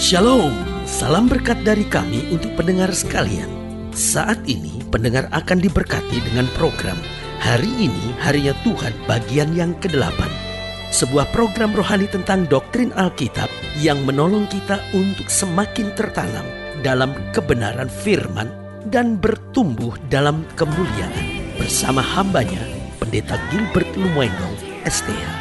Shalom, salam berkat dari kami untuk pendengar sekalian. Saat ini pendengar akan diberkati dengan program Hari Ini Harinya Tuhan bagian yang ke-8. Sebuah program rohani tentang doktrin Alkitab yang menolong kita untuk semakin tertanam dalam kebenaran firman dan bertumbuh dalam kemuliaan. Bersama hambanya, Pendeta Gilbert Lumoenong, STH.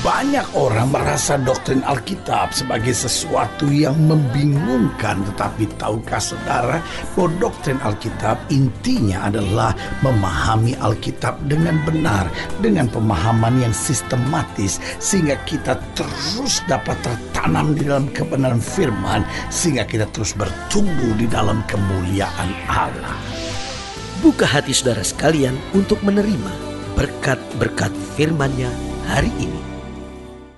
Banyak orang merasa doktrin Alkitab sebagai sesuatu yang membingungkan. Tetapi tahukah saudara bahwa doktrin Alkitab intinya adalah memahami Alkitab dengan benar, dengan pemahaman yang sistematis, sehingga kita terus dapat tertanam di dalam kebenaran firman, sehingga kita terus bertumbuh di dalam kemuliaan Allah. Buka hati saudara sekalian untuk menerima berkat-berkat firman-Nya hari ini.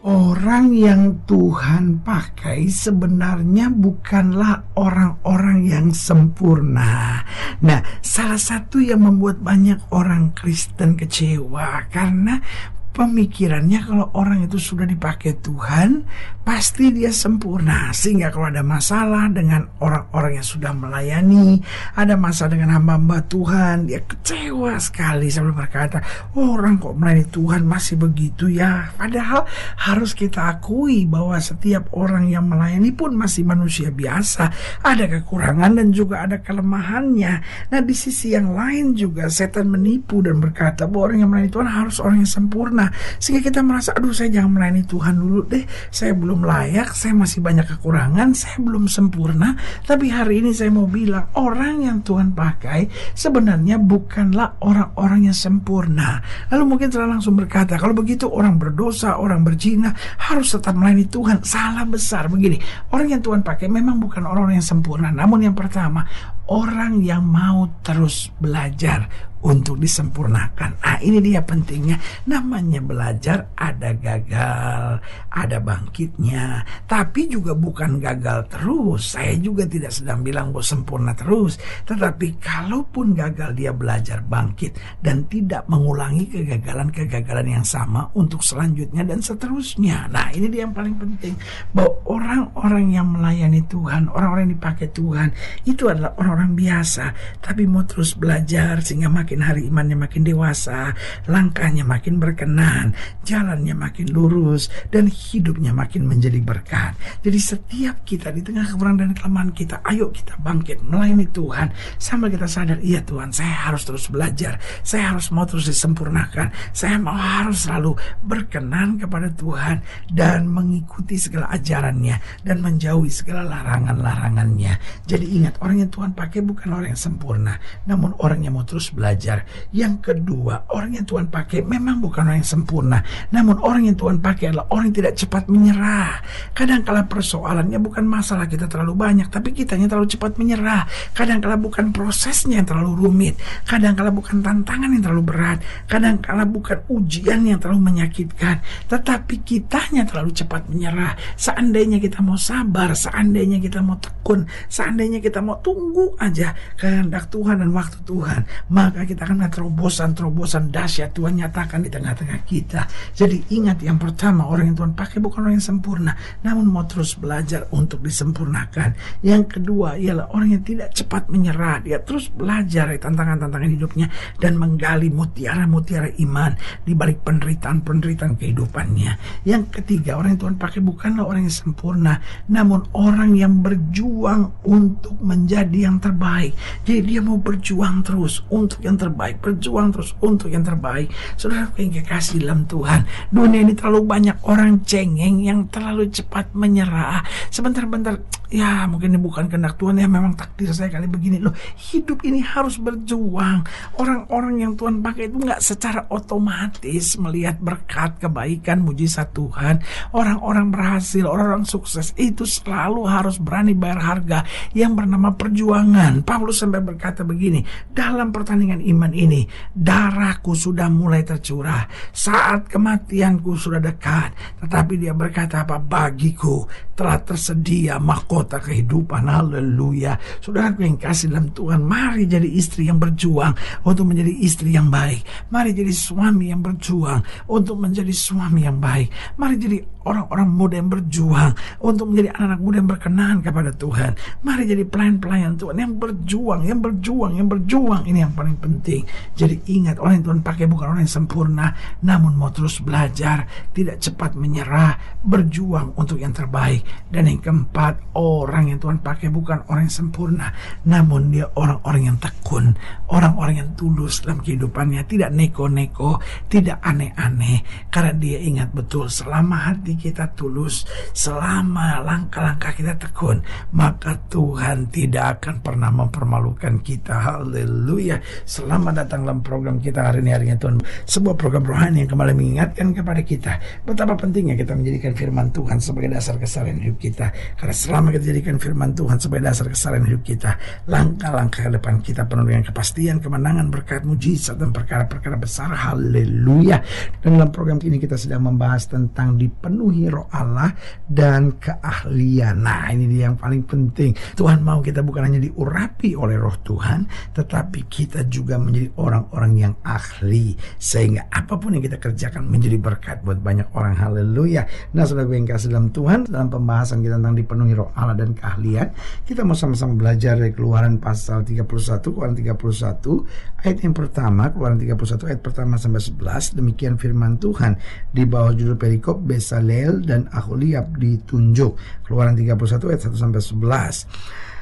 Orang yang Tuhan pakai sebenarnya bukanlah orang-orang yang sempurna. Nah, salah satu yang membuat banyak orang Kristen kecewa karena pemikirannya kalau orang itu sudah dipakai Tuhan, pasti dia sempurna. Sehingga kalau ada masalah dengan orang-orang yang sudah melayani, ada masalah dengan hamba-hamba Tuhan, dia kecewa sekali sambil berkata, orang kok melayani Tuhan masih begitu ya. Padahal harus kita akui bahwa setiap orang yang melayani pun masih manusia biasa, ada kekurangan dan juga ada kelemahannya. Nah, di sisi yang lain juga setan menipu dan berkata bahwa orang yang melayani Tuhan harus orang yang sempurna. Sehingga kita merasa, aduh saya jangan melayani Tuhan dulu deh, saya belum layak, saya masih banyak kekurangan, saya belum sempurna. Tapi hari ini saya mau bilang, orang yang Tuhan pakai sebenarnya bukanlah orang-orang yang sempurna. Lalu mungkin telah langsung berkata, kalau begitu orang berdosa, orang berzina harus tetap melayani Tuhan. Salah besar. Begini, orang yang Tuhan pakai memang bukan orang-orang yang sempurna. Namun yang pertama, orang yang mau terus belajar untuk disempurnakan. Nah, ini dia pentingnya. Namanya belajar, ada gagal, ada bangkitnya. Tapi juga bukan gagal terus. Saya juga tidak sedang bilang bahwa sempurna terus. Tetapi kalaupun gagal, dia belajar bangkit dan tidak mengulangi kegagalan-kegagalan yang sama untuk selanjutnya dan seterusnya. Nah, ini dia yang paling penting. Bahwa orang-orang yang melayani Tuhan, orang-orang yang dipakai Tuhan, itu adalah orang-orang biasa. Tapi mau terus belajar sehingga makin hari imannya makin dewasa, langkahnya makin berkenan, jalannya makin lurus, dan hidupnya makin menjadi berkat. Jadi setiap kita di tengah kekurangan dan kelemahan kita, ayo kita bangkit melayani Tuhan sambil kita sadar, iya Tuhan, saya harus terus belajar, saya harus mau terus disempurnakan, saya mau harus selalu berkenan kepada Tuhan dan mengikuti segala ajarannya dan menjauhi segala larangan-larangannya. Jadi ingat, orang yang Tuhan pakai bukan orang yang sempurna, namun orang yang mau terus belajar. Yang kedua, orang yang Tuhan pakai memang bukan orang yang sempurna, namun orang yang Tuhan pakai adalah orang yang tidak cepat menyerah. Kadang-kala persoalannya bukan masalah kita terlalu banyak, tapi kitanya terlalu cepat menyerah. Kadang-kala bukan prosesnya yang terlalu rumit, kadang-kala bukan tantangan yang terlalu berat, kadang-kala bukan ujian yang terlalu menyakitkan, tetapi kitanya terlalu cepat menyerah. Seandainya kita mau sabar, seandainya kita mau tekun, seandainya kita mau tunggu aja kehendak Tuhan dan waktu Tuhan, maka kita akan melihat terobosan-terobosan dahsyat Tuhan nyatakan di tengah-tengah kita. Jadi ingat, yang pertama, orang yang Tuhan pakai bukan orang yang sempurna, namun mau terus belajar untuk disempurnakan. Yang kedua ialah orang yang tidak cepat menyerah, dia terus belajar dari tantangan-tantangan hidupnya dan menggali mutiara-mutiara iman di balik penderitaan-penderitaan kehidupannya. Yang ketiga, orang yang Tuhan pakai bukanlah orang yang sempurna, namun orang yang berjuang untuk menjadi yang terbaik. Jadi dia mau berjuang terus untuk yang terbaik, berjuang terus untuk yang terbaik. Saudara yang kekasih dalam Tuhan, dunia ini terlalu banyak orang cengeng yang terlalu cepat menyerah. Sebentar-bentar, ya mungkin ini bukan kehendak Tuhan, ya memang takdir saya kali begini. Loh, hidup ini harus berjuang. Orang-orang yang Tuhan pakai itu gak secara otomatis melihat berkat, kebaikan, mujizat Tuhan. Orang-orang berhasil, orang-orang sukses itu selalu harus berani bayar harga yang bernama perjuangan. Paulus sampai berkata begini, dalam pertandingan iman ini, darahku sudah mulai tercurah, saat kematianku sudah dekat. Tetapi dia berkata apa? Bagiku telah tersedia mahkota kehidupan. Haleluya. Saudaraku yang kasih dalam Tuhan, mari jadi istri yang berjuang untuk menjadi istri yang baik. Mari jadi suami yang berjuang untuk menjadi suami yang baik. Mari jadi orang-orang muda yang berjuang untuk menjadi anak-anak muda yang berkenan kepada Tuhan. Mari jadi pelayan-pelayan Tuhan yang berjuang. Ini yang paling penting. Jadi ingat, orang yang Tuhan pakai bukan orang yang sempurna, namun mau terus belajar, tidak cepat menyerah, berjuang untuk yang terbaik. Dan yang keempat, orang yang Tuhan pakai bukan orang yang sempurna, namun dia orang-orang yang tekun, orang-orang yang tulus dalam kehidupannya, tidak neko-neko, tidak aneh-aneh, karena dia ingat betul, selama hati kita tulus, selama langkah-langkah kita tekun, maka Tuhan tidak akan pernah mempermalukan kita. Haleluya. Selamat datang dalam program kita hari ini, harinya Tuhan, sebuah program rohani yang kembali mengingatkan kepada kita betapa pentingnya kita menjadikan firman Tuhan sebagai dasar keseharian hidup kita. Karena selama kita jadikan firman Tuhan sebagai dasar keseharian hidup kita, langkah-langkah ke depan kita penuh dengan kepastian, kemenangan, berkat, mujizat, dan perkara-perkara besar. Haleluya. Dan dalam program ini kita sedang membahas tentang dipenuhi Roh Allah dan keahlian. Nah, ini dia yang paling penting. Tuhan mau kita bukan hanya diurapi oleh Roh Tuhan, tetapi kita juga menjadi orang-orang yang ahli, sehingga apapun yang kita kerjakan menjadi berkat buat banyak orang. Haleluya. Nah, saudara gue yang kasih dalam Tuhan, dalam pembahasan kita tentang dipenuhi Roh Allah dan keahlian, kita mau sama-sama belajar dari Keluaran pasal 31, Keluaran 31 ayat yang pertama, Keluaran 31 ayat pertama sampai 11. Demikian firman Tuhan di bawah judul perikop Bezalel dan Aholiab ditunjuk. Keluaran 31 ayat 1 sampai 11.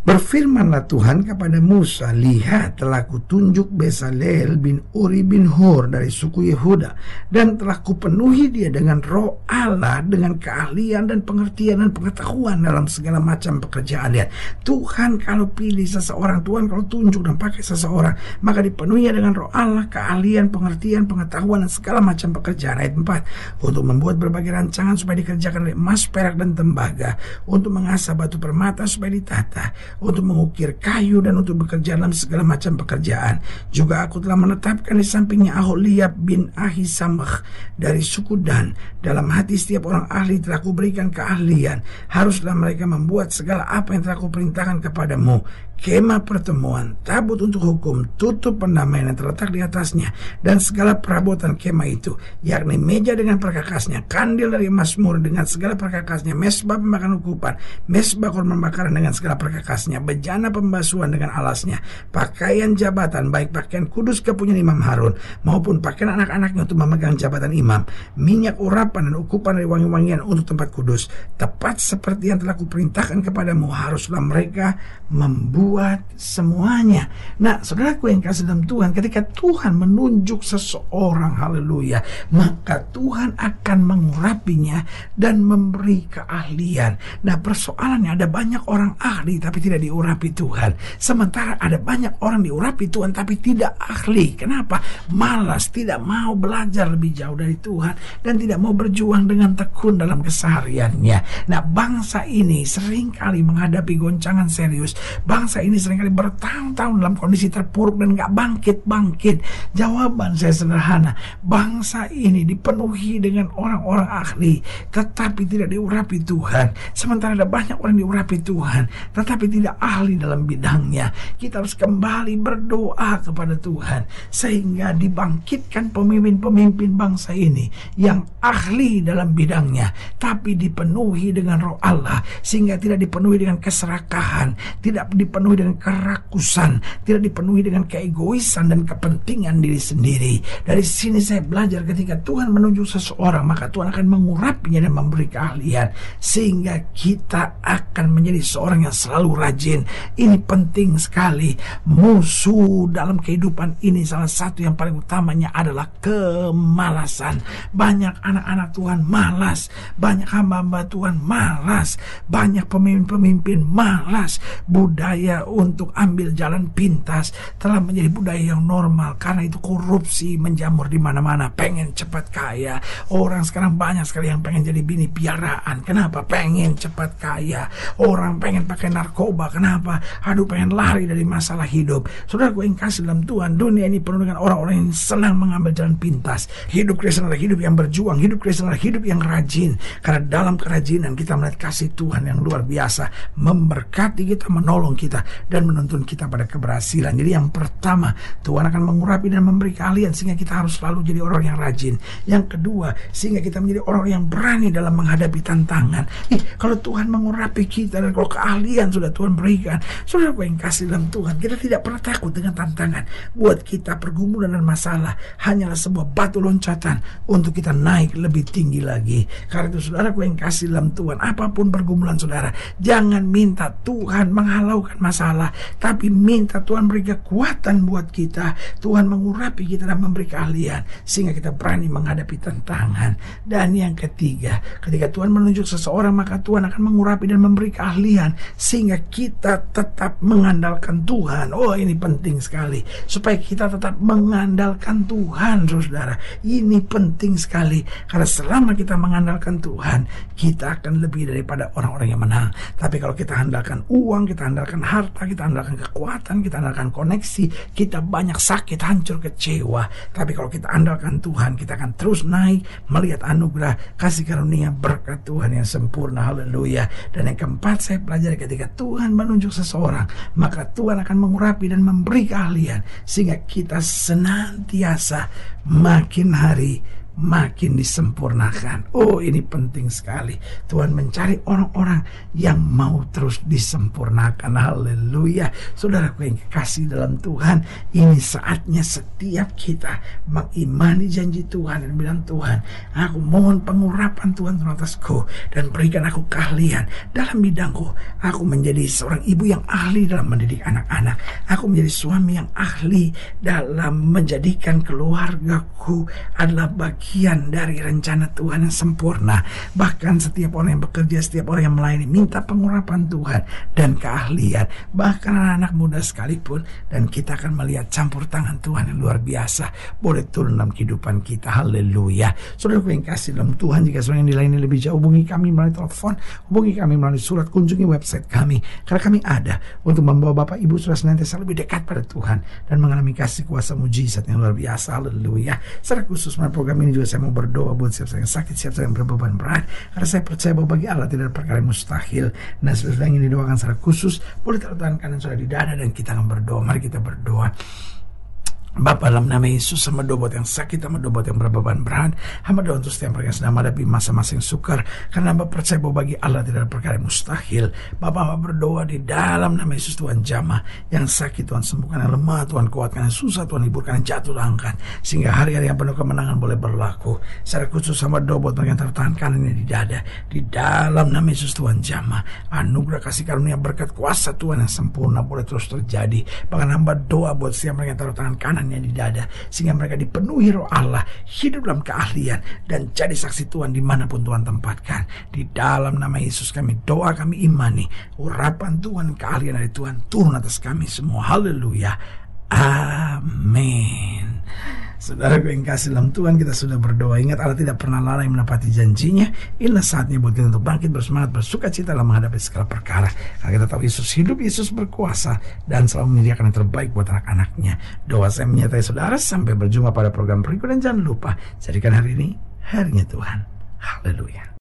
Berfirmanlah Tuhan kepada Musa, lihat telah kutunjuk Bezalel bin Uri bin Hur dari suku Yehuda, dan telah kupenuhi dia dengan Roh Allah, dengan keahlian dan pengertian dan pengetahuan dalam segala macam pekerjaan. Lihat, Tuhan kalau pilih seseorang, Tuhan kalau tunjuk dan pakai seseorang, maka dipenuhi dengan Roh Allah, keahlian, pengertian, pengetahuan dan segala macam pekerjaan. Ayat 4, untuk membuat berbagai rancangan supaya dikerjakan oleh emas, perak dan tembaga, untuk mengasah batu permata supaya ditata, untuk mengukir kayu, dan untuk bekerja dalam segala macam pekerjaan. Juga aku telah menetapkan di sampingnya Aholiab bin Ahisamach dari suku Dan. Dalam hati setiap orang ahli telah kuberikan keahlian. Haruslah mereka membuat segala apa yang telah kuperintahkan kepadamu: kemah pertemuan, tabut untuk hukum, tutup pendamaian yang terletak di atasnya, dan segala perabotan kemah itu, yakni meja dengan perkakasnya, kandil dari emas murni dengan segala perkakasnya, mesbah pembakaran ukupan, mesbah korban bakaran dengan segala perkakasnya, bejana pembasuhan dengan alasnya, pakaian jabatan, baik pakaian kudus kepunyaan Imam Harun maupun pakaian anak-anaknya untuk memegang jabatan imam, minyak urapan dan ukupan dari wangi-wangian untuk tempat kudus, tepat seperti yang telah kuperintahkan kepadamu, haruslah mereka membuat semuanya. Nah, saudaraku yang kasih dalam Tuhan, ketika Tuhan menunjuk seseorang, haleluya, maka Tuhan akan mengurapinya dan memberi keahlian. Nah, persoalannya ada banyak orang ahli tapi tidak diurapi Tuhan, sementara ada banyak orang diurapi Tuhan tapi tidak ahli. Kenapa? Malas, tidak mau belajar lebih jauh dari Tuhan, dan tidak mau berjuang dengan tekun dalam kesehariannya. Nah, bangsa ini seringkali menghadapi goncangan serius. Bangsa ini seringkali bertahun-tahun dalam kondisi terpuruk dan gak bangkit-bangkit. Jawaban saya sederhana, bangsa ini dipenuhi dengan orang-orang ahli tetapi tidak diurapi Tuhan, sementara ada banyak orang diurapi Tuhan tetapi tidak ahli dalam bidangnya. Kita harus kembali berdoa kepada Tuhan sehingga dibangkitkan pemimpin-pemimpin bangsa ini yang ahli dalam bidangnya tapi dipenuhi dengan Roh Allah, sehingga tidak dipenuhi dengan keserakahan, tidak dipenuhi dengan kerakusan, tidak dipenuhi dengan keegoisan dan kepentingan diri sendiri. Dari sini saya belajar, ketika Tuhan menunjuk seseorang, maka Tuhan akan mengurapinya dan memberi keahlian, sehingga kita akan menjadi seorang yang selalu rajin. Ini penting sekali. Musuh dalam kehidupan ini salah satu yang paling utamanya adalah kemalasan. Banyak anak-anak Tuhan malas, banyak hamba-hamba Tuhan malas, banyak pemimpin-pemimpin malas. Budaya untuk ambil jalan pintas telah menjadi budaya yang normal. Karena itu korupsi menjamur di mana-mana, pengen cepat kaya. Orang sekarang banyak sekali yang pengen jadi bini piaraan. Kenapa? Pengen cepat kaya. Orang pengen pakai narkoba narkoba. Kenapa? Aduh, pengen lari dari masalah hidup. Saudaraku yang kasih dalam Tuhan, dunia ini penuh dengan orang-orang yang senang mengambil jalan pintas. Hidup Kristen adalah hidup yang berjuang. Hidup Kristen adalah hidup yang rajin. Karena dalam kerajinan kita melihat kasih Tuhan yang luar biasa, memberkati kita, menolong kita, dan menuntun kita pada keberhasilan. Jadi yang pertama, Tuhan akan mengurapi dan memberi keahlian sehingga kita harus selalu jadi orang yang rajin. Yang kedua, sehingga kita menjadi orang yang berani dalam menghadapi tantangan. Kalau Tuhan mengurapi kita dan kalau keahlian sudah Tuhan berikan, saudara yang kasih dalam Tuhan, kita tidak pernah takut dengan tantangan. Buat kita pergumulan dan masalah hanyalah sebuah batu loncatan untuk kita naik lebih tinggi lagi. Karena itu saudara yang kasih dalam Tuhan, apapun pergumulan saudara, jangan minta Tuhan menghalaukan masalah, tapi minta Tuhan beri kekuatan buat kita. Tuhan mengurapi kita dan memberi keahlian sehingga kita berani menghadapi tantangan. Dan yang ketiga, ketika Tuhan menunjuk seseorang, maka Tuhan akan mengurapi dan memberi keahlian sehingga kita tetap mengandalkan Tuhan. Oh, ini penting sekali supaya kita tetap mengandalkan Tuhan, saudara. Ini penting sekali karena selama kita mengandalkan Tuhan, kita akan lebih daripada orang-orang yang menang. Tapi kalau kita andalkan uang, kita andalkan harta, kita andalkan kekuatan, kita andalkan koneksi, kita banyak sakit, hancur, kecewa. Tapi kalau kita andalkan Tuhan, kita akan terus naik melihat anugerah, kasih karunia, berkat Tuhan yang sempurna. Haleluya. Dan yang keempat, saya pelajari ketika Tuhan menunjuk seseorang, maka Tuhan akan mengurapi dan memberi keahlian sehingga kita senantiasa makin hari makin disempurnakan. Oh, ini penting sekali. Tuhan mencari orang-orang yang mau terus disempurnakan. Haleluya. Saudaraku yang kekasih dalam Tuhan, ini saatnya setiap kita mengimani janji Tuhan dan bilang, Tuhan, aku mohon pengurapan Tuhan atasku dan berikan aku keahlian dalam bidangku. Aku menjadi seorang ibu yang ahli dalam mendidik anak-anak. Aku menjadi suami yang ahli dalam menjadikan keluargaku adalah bagian dari rencana Tuhan yang sempurna. Bahkan setiap orang yang bekerja, setiap orang yang melayani, minta pengurapan Tuhan dan keahlian. Bahkan anak-anak muda sekalipun. Dan kita akan melihat campur tangan Tuhan yang luar biasa boleh turun dalam kehidupan kita. Haleluya. Saudara yang kasih dalam Tuhan, jika saudara yang dilayani lebih jauh, hubungi kami melalui telepon, hubungi kami melalui surat, kunjungi website kami. Karena kami ada untuk membawa Bapak Ibu saudara senantiasa lebih dekat pada Tuhan dan mengalami kasih kuasa mujizat yang luar biasa. Haleluya. Secara khusus melalui program ini juga saya mau berdoa buat siapa yang sakit, siapa yang berbeban berat, karena saya percaya bahwa bagi Allah tidak ada perkara yang mustahil. Nah, saudara yang ingin didoakan secara khusus, boleh taruh tangan kanan saudara di dada dan kita akan berdoa. Mari kita berdoa. Bapa, dalam nama Yesus, hamba doa buat yang sakit, hamba doa buat yang berbeban berat, hamba doa untuk setiap mereka yang sedang menghadapi masa-masa yang sukar, karena hamba percaya bahwa bagi Allah tidak ada perkara yang mustahil. Bapa, hamba berdoa di dalam nama Yesus, Tuhan jamah yang sakit, Tuhan sembuhkan, yang lemah Tuhan kuatkan, yang susah Tuhan hiburkan, yang jatuh angkat, sehingga hari-hari yang penuh kemenangan boleh berlaku. Secara khusus hamba doa buat mereka yang taruh tangan kanannya di dada, di dalam nama Yesus, Tuhan jamah anugerah, kasih karunia, berkat kuasa Tuhan yang sempurna boleh terus terjadi. Bahkan hamba doa buat setiap mereka yang taruh tangan kanan di dada, sehingga mereka dipenuhi roh Allah, hidup dalam keahlian dan jadi saksi Tuhan dimanapun Tuhan tempatkan. Di dalam nama Yesus kami doa, kami imani urapan Tuhan, keahlian dari Tuhan turun atas kami semua. Haleluya. Amin. Saudara yang kasih dalam Tuhan, kita sudah berdoa. Ingat, Allah tidak pernah lalai menepati janjinya. Inilah saatnya buat kita untuk bangkit, bersemangat, bersuka cita dalam menghadapi segala perkara. Karena kita tahu Yesus hidup, Yesus berkuasa dan selalu menyediakan yang terbaik buat anak-anaknya. Doa saya menyertai saudara. Sampai berjumpa pada program berikut, dan jangan lupa jadikan hari ini harinya Tuhan. Haleluya.